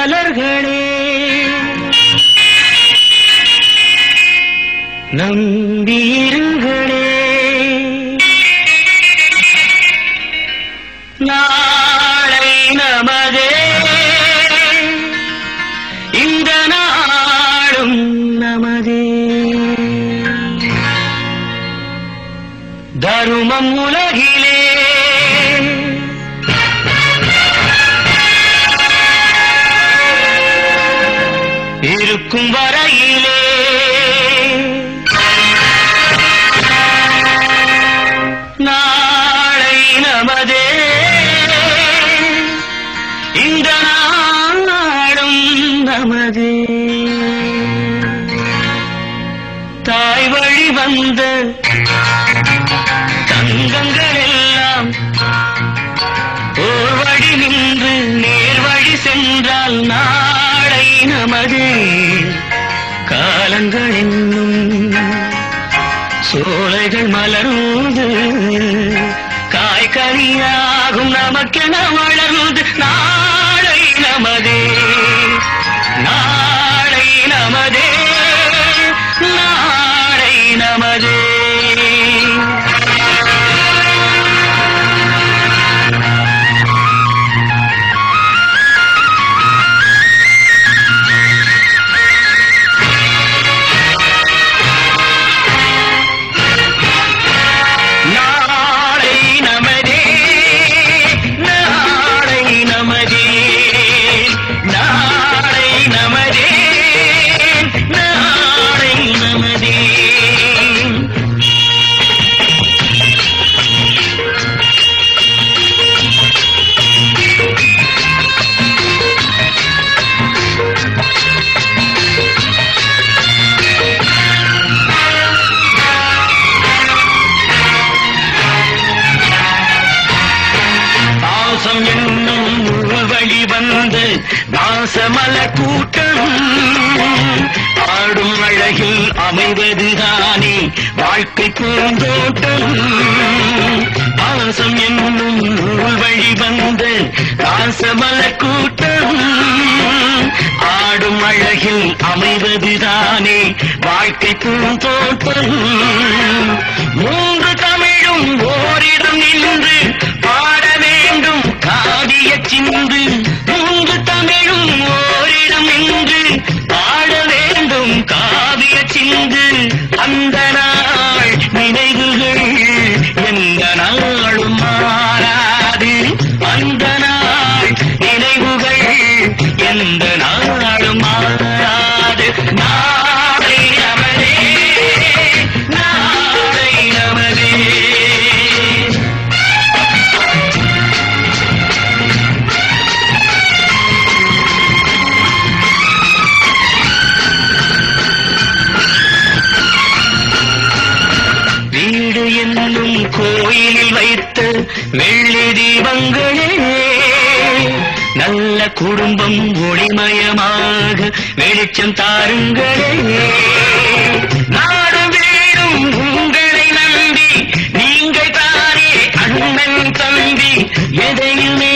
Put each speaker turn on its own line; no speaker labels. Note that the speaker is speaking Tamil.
மலர்களே நம்பியிருங்களே, நாளை நமதே, இந்த நாடும் நமதே. தருமம் உலகிலே இருக்கும் வரையிலே நாளை நமதே, இந்த நாடும் நமதே. தாய் வழி வந்த தங்கங்கள் எல்லாம் ஓர் வழி நின்று நேர் வழி சென்றால் நாளை நமதே. காலங்கள் என்னும் சோலைகள் மலர்ந்து காய்கனியாகும் நமக்கென வளர்ந்து நாளை நமதே, நாளை நமதே, நாளை நமதே. தாசமல கூட்டம் ஆடும் அழகில் அமைவதுதானே வாழ்க்கை பூந்தோட்டம். பாசம் என்னும் நூல் வழி வந்த தாசமல கூட்டம் ஆடும் அழகில் அமைவதுதானே வாழ்க்கை பூந்தோட்டம். மூன்று தமிழும் ஓரிடம் நின்று பாட வேண்டும் காவிய சிந்து. மூன்று தமிழும் ஓரிடம் நின்று பாட வேண்டும் காவிய சிந்து. அந்த நாள் நினைவுகள் எந்த நாளும் மாறாது. அந்த நாள் நினைவுகள் எந்த நாளும் மாறாது. நாளை நமதே, நாளை நமதே. வீடு என்னும் கோயிலில் வைத்த வெள்ளி தீபங்களே, நல்ல குடும்பம் ஒளிமயமாக வெளிச்சம் தாருங்களே. நாடு வீடும் உங்களை நம்பி நீங்கள் தானே அண்ணன் தம்பி எதையுமே